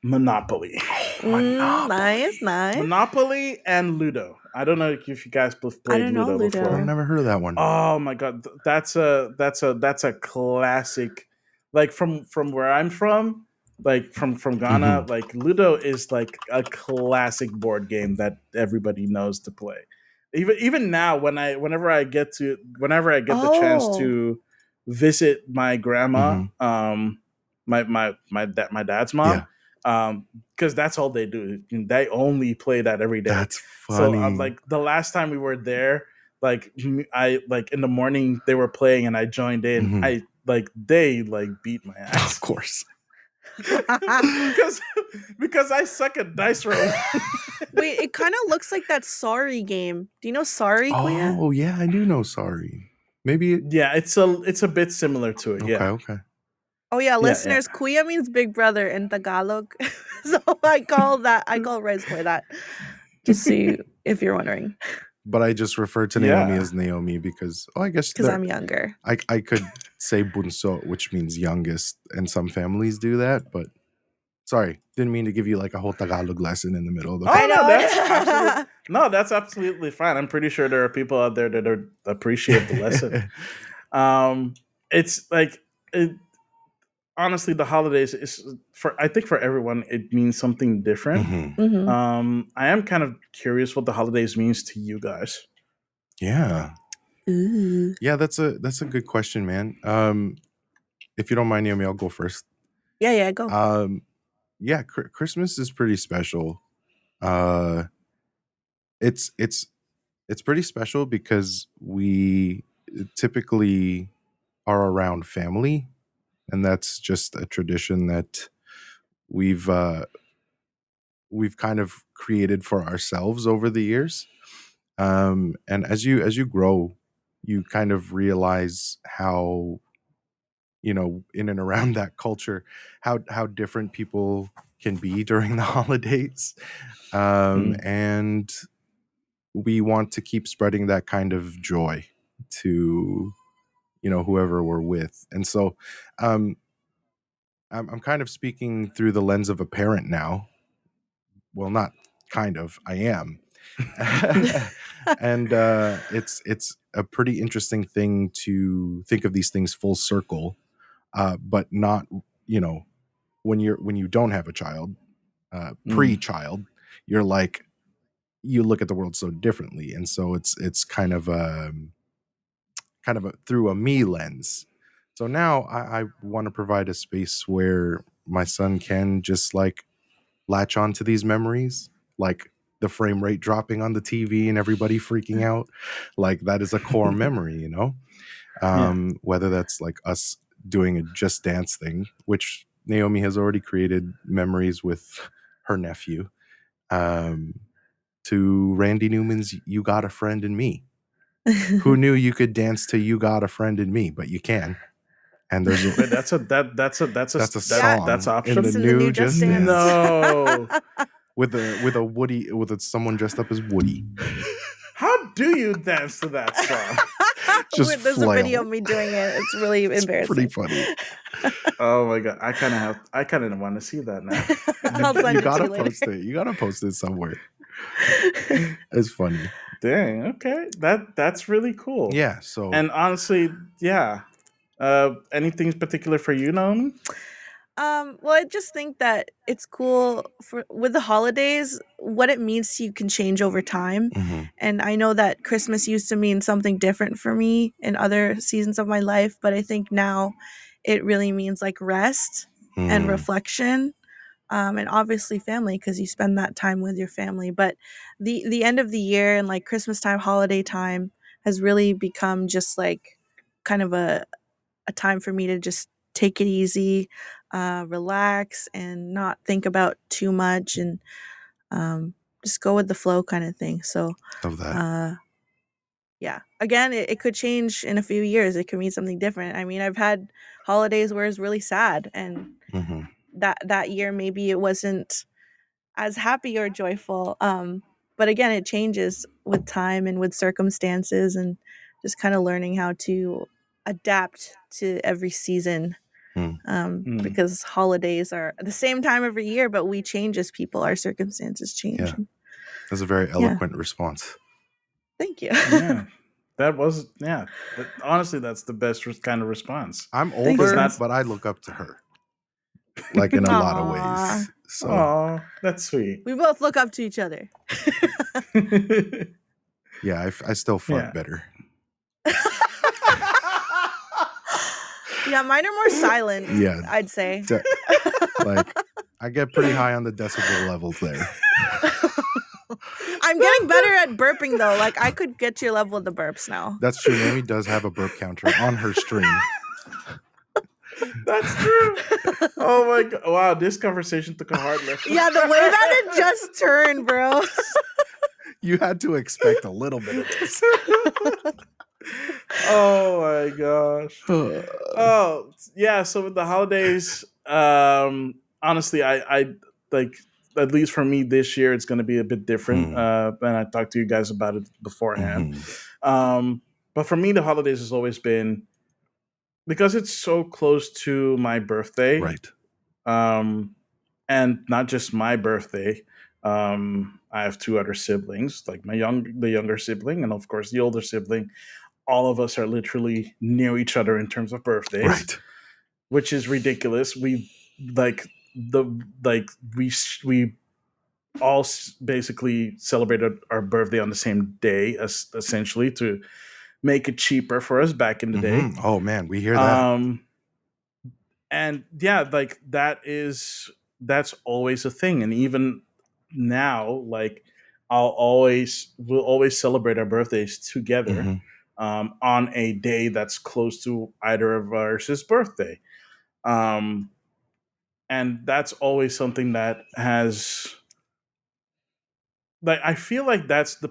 Monopoly. Nice. Monopoly and Ludo. I don't know if you guys I played don't know Ludo Ludo. before. I've never heard of that one. Oh my god, that's a classic. Like from where I'm from, like from Ghana, like Ludo is like a classic board game that everybody knows to play. Even now, whenever I get the chance Oh. to visit my grandma, my dad's Yeah. mom, because that's all they do. They only play that every day. That's So funny. like the last time we were there, like I like in the morning they were playing and I joined in. Mhm. I like they like beat my ass. Of course. because I suck at dice roll. Wait, it kind of looks like that Sorry game. Do you know Sorry, Kuya? Oh, yeah, I do know Sorry. Maybe it, Yeah, it's a bit similar to it. okay, Yeah. okay. Oh yeah, Yeah, listeners, Kuya means big brother in Tagalog. So I call RiceBoy that. Just so if you're wondering. But I just refer to Naomi as Naomi because I guess Because I'm younger. I could say bunso, which means youngest, and some families do that, but sorry, didn't mean to give you like a whole Tagalog lesson in the middle of the I know. That's absolutely fine. I'm pretty sure there are people out there that appreciate the lesson. It's like honestly, the holidays is I think for everyone it means something different. Mhm. Mhm. I am kind of curious what the holidays means to you guys. Yeah. Ooh. Yeah, that's a good question, man. If you don't mind, Naomi, I'll go first. Yeah, go. Yeah, Christmas is pretty special. It's pretty special because we typically are around family, and that's just a tradition that we've kind of created for ourselves over the years. And as you grow, you kind of realize how, in and around that culture, how different people can be during the holidays. And we want to keep spreading that kind of joy to, whoever we're with. And so I'm kind of speaking through the lens of a parent now. Well, not kind of, I am. And it's a pretty interesting thing to think of these things full circle, but not, when you don't have a child, pre-child, you're like, you look at the world so differently, and so it's kind of a through a me lens. So now I want to provide a space where my son can just like latch on to these memories, like the frame rate dropping on the TV and everybody freaking out. Like that is a core memory, whether that's like us doing a Just Dance thing, which Naomi has already created memories with her nephew, to Randy Newman's You Got a Friend in Me. Who knew you could dance to You Got a Friend in Me? But you can. And there's a, Wait, that's a song that's in optional. the It's in new Just Dance. No. with Woody, with someone dressed up as Woody. How do you dance to that song? Just There's flail. a video of me doing it. It's really embarrassing. Pretty funny. Oh my god, I kind of want to see that now. I'll send You it to gotta you later. post it. You gotta post it somewhere. It's funny. Dang, okay, that's really cool. Yeah. So And honestly, yeah. Anything particular for you, Naomi? Well, I just think that it's cool with the holidays, what it means to you can change over time. mhm. And I know that Christmas used to mean something different for me in other seasons of my life, but I think now it really means like rest and Mm. reflection. And obviously family because you spend that time with your family. But the end of the year and like Christmas time, holiday time has really become just like kind of a time for me to just take it easy, relax, and not think about too much, and just go with the flow kind of thing. So, Love that. yeah. Again, it could change in a few years. It could mean something different. I mean, I've had holidays where it's really sad, and hmm that year maybe it wasn't as happy or joyful. But again, it changes with time and with circumstances, and just kind of learning how to adapt to every season. Because holidays are the same time every year, but we change as people. Our circumstances change. Yeah. That's a very eloquent response. Thank you. Yeah, that was honestly, that's the best kind of response. I'm Thanks, older, guys. but I look up to her, like in a lot of Aw. ways. So Oh, that's sweet. We both look up to each other. yeah, I still fuck Yeah. better. Yeah, mine are more silent. Yeah. I'd say. Like, I get pretty high on the decibel levels there. I'm getting better at burping though. Like I could get to your level of the burps now. That's true. Naomi does have a burp counter on her stream. That's true. Oh my god! Wow, this conversation took a hard left. Yeah, the way that it just turned, bro. You had to expect a little bit of this. Oh my gosh. Oh yeah. So with the holidays, honestly, I like, at least for me this year, it's going to be a bit different. And I talked to you guys about it beforehand. But for me, the holidays has always been, because it's so close to my birthday, Right. and not just my birthday. I have two other siblings, like the younger sibling, and of course the older sibling. All of us are literally near each other in terms of birthdays, Right. which is ridiculous. We like the like we all basically celebrated our birthday on the same day, as essentially to make it cheaper for us back in the day. Oh man, we hear that. And yeah, like that's always a thing. And even now, like we'll always celebrate our birthdays together, on a day that's close to either of ours' birthday. Um, and that's always something that has, like, I feel like that's the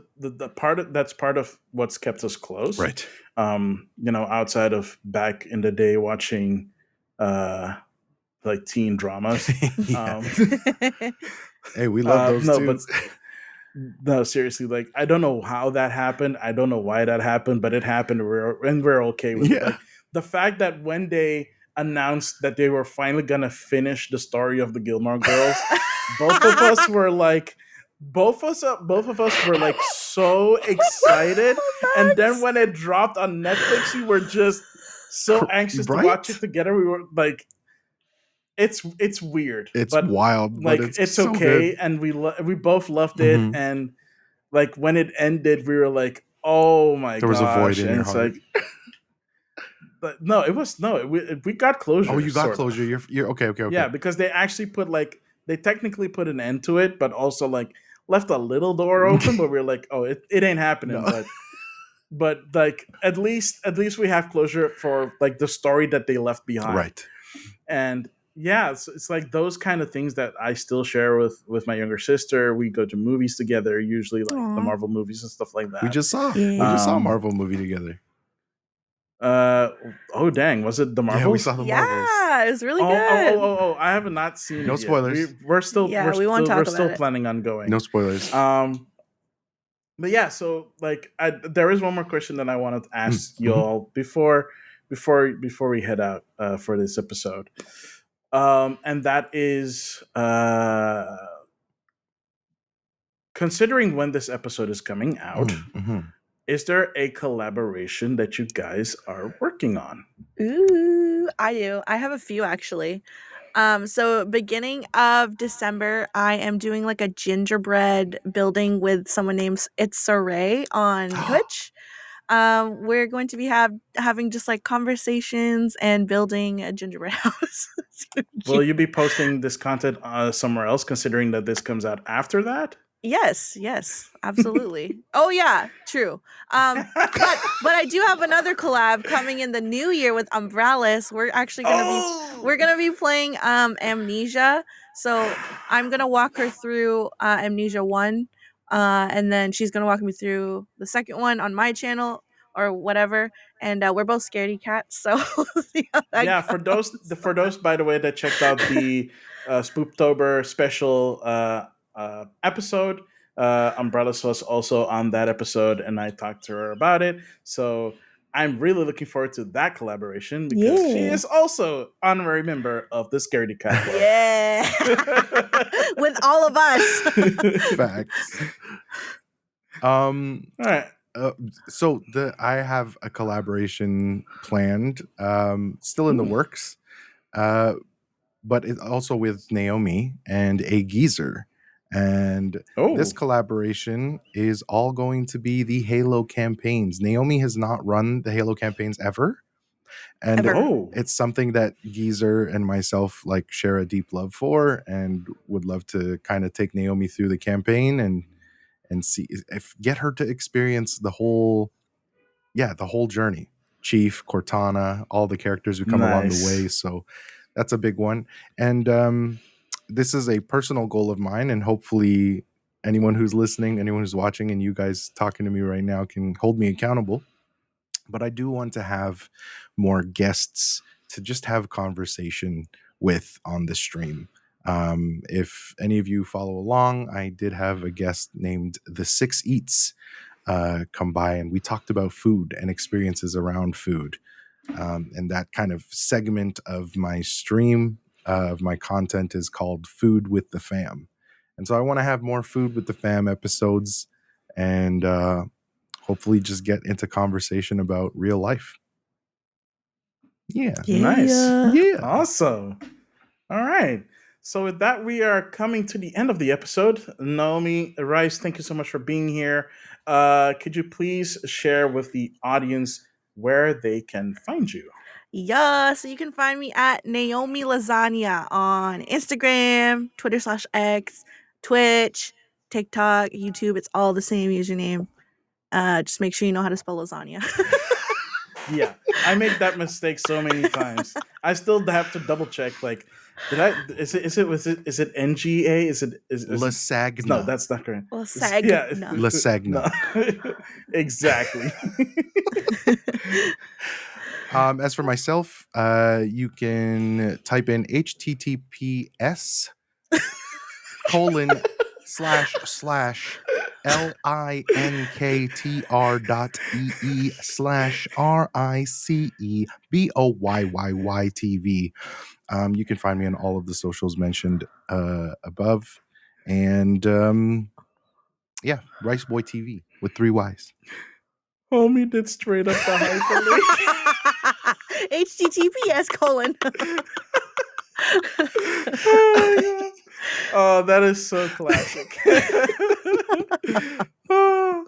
that's part of what's kept us close. Right. Outside of back in the day watching like teen dramas. Yeah. Hey, we love those no, too. but no, seriously, like I don't know how that happened. I don't know why that happened, but it happened. And we're okay with it. Like the fact that when they announced that they were finally gonna finish the story of the Gilmore Girls, both of us were like, both of us were like so excited. And then when it dropped on Netflix, we were just so anxious to watch it together. We were like, it's weird. It's but wild, like but it's so okay, good. and we both loved it. And like when it ended, we were like, oh my gosh. There was a void in and your it's heart. like, but no, it was we got closure. Oh, you got sorta. closure. You're okay. Yeah, because they actually they technically put an end to it, but also like left a little door open. But we are like, oh, it ain't happening. No. But like at least we have closure for like the story that they left behind. Right. And yeah, it's like those kind of things that I still share with my younger sister. We go to movies together, usually like the Marvel movies and stuff like that. We just saw a Marvel movie together. Oh dang, was it the Marvels? Yeah, we saw the Marvels. Yeah, it was really good. Oh, I have not seen it. No spoilers. Yet. We're still we're still planning on going. No spoilers. But yeah, so like there is one more question that I wanted to ask y'all before we head out for this episode. And that is, considering when this episode is coming out, is there a collaboration that you guys are working on? Ooh, I do. I have a few actually. So beginning of December, I am doing like a gingerbread building with someone named It's Ray on Twitch. We're going to be having just like conversations and building a gingerbread house. Will you be posting this content somewhere else, considering that this comes out after that? Yes, absolutely. Oh yeah, true. But I do have another collab coming in the new year with Umbrellas. We're actually gonna be playing Amnesia. So I'm gonna walk her through Amnesia 1. And then she's gonna walk me through the second one on my channel or whatever. And we're both scaredy cats, so yeah. For those by the way that checked out the Spooptober special episode, Umbrellas was also on that episode, and I talked to her about it. So I'm really looking forward to that collaboration because she is also honorary member of the Scaredy Cat Club. Yeah, with all of us. Facts. All right. So I have a collaboration planned, still in the works, but it's also with Naomi and a geezer. And this collaboration is all going to be the Halo campaigns. Naomi has not run the Halo campaigns ever. And Ever. Oh, it's something that Geezer and myself like share a deep love for, and would love to kind of take Naomi through the campaign and see if get her to experience the whole journey. Chief, Cortana, all the characters who come along the way. nice. So that's a big one. And this is a personal goal of mine, and hopefully anyone who's listening, anyone who's watching, and you guys talking to me right now can hold me accountable. But I do want to have more guests to just have conversation with on the stream. If any of you follow along, I did have a guest named the Six Eats come by, and we talked about food and experiences around food. And that kind of segment of my stream, of my content, is called Food with the Fam. And so I want to have more Food with the Fam episodes, and hopefully just get into conversation about real life. Yeah. Nice. Yeah. Yeah. Awesome. All right. So with that, we are coming to the end of the episode. Naomi Rice, thank you so much for being here. Could you please share with the audience where they can find you? Yeah, so you can find me at NaomiLasagna on Instagram, Twitter/X, Twitch, TikTok, YouTube. It's all the same username. Just make sure you know how to spell lasagna. Yeah, I make that mistake so many times. I still have to double check. Like, did I? Is it NGA? No, Lasagna. that's not correct. Yeah, Lasagna. Lasagna. no, exactly. As for myself, you can type in https colon slash slash linktr.ee slash RiceBoyyYYTV. You can find me on all of the socials mentioned above. And yeah, Rice Boy TV with 3 Ys. Homie did straight up the hyperlink. HTTPS colon. Oh my god. Oh, that is so classic. Oh,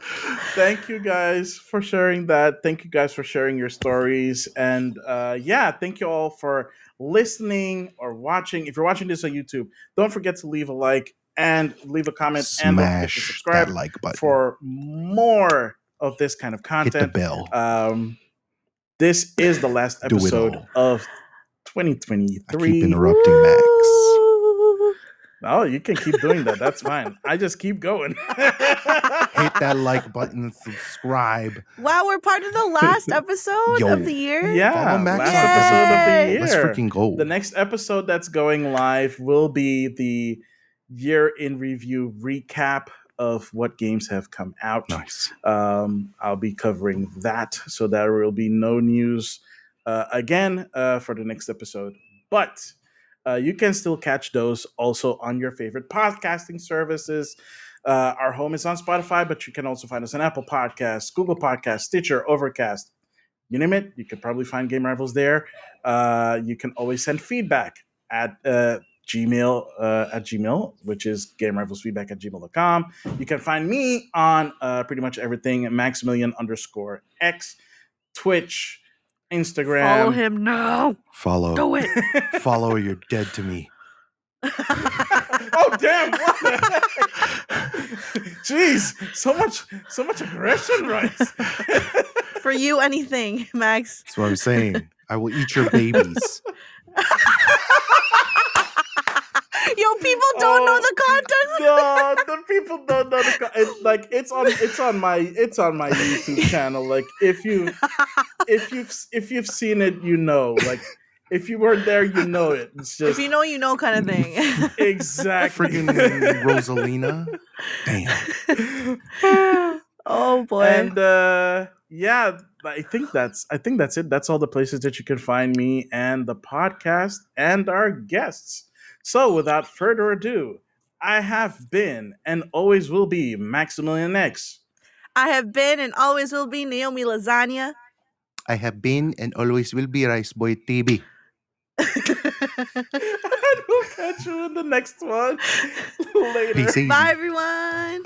thank you guys for sharing that. Thank you guys for sharing your stories. And yeah, thank you all for listening or watching. If you're watching this on YouTube, don't forget to leave a like and leave a comment, and don't forget to Smash that subscribe like button. for more of this kind of Hit the content. bell. This is the last Do it episode all. of I 2023. keep interrupting Max. Woo! Oh, you can keep doing that. That's fine. I just keep going. Hit that like button and subscribe. Wow, we're part of the last episode Yo. of the year. Yeah, Follow Max last up episode of the Yay! year. Let's freaking go. The next episode that's going live will be the year in review recap of what games have come out. Nice. I'll be covering that, so there will be no news again for the next episode. But you can still catch those also on your favorite podcasting services. Our home is on Spotify, but you can also find us on Apple Podcasts, Google Podcasts, Stitcher, Overcast. You name it, you could probably find Game Rivals there. You can always send feedback at Gmail, which is GameRivalsFeedback@gmail.com. You can find me on pretty much everything, Maximilian_X, Twitch, Instagram. Follow him now. Follow. Do it. Follow or you're dead to me. Oh damn! What the heck? Jeez, so much aggression, Rice. For you, anything, Max. That's what I'm saying. I will eat your babies. Yo, people don't know the context. No, the people don't know it's on my YouTube channel. Like if you've seen it, you know. Like if you weren't there, you know it. It's just If you know kind of thing. exactly. Friggin' Rosalina. Damn. Oh boy. And yeah, I think that's it. That's all the places that you can find me and the podcast and our guests. So without further ado, I have been and always will be Maximilian X. I have been and always will be Naomi Lasagna. I have been and always will be Rice Boy TV. And we'll catch you in the next one later. Peace easy. Bye, everyone.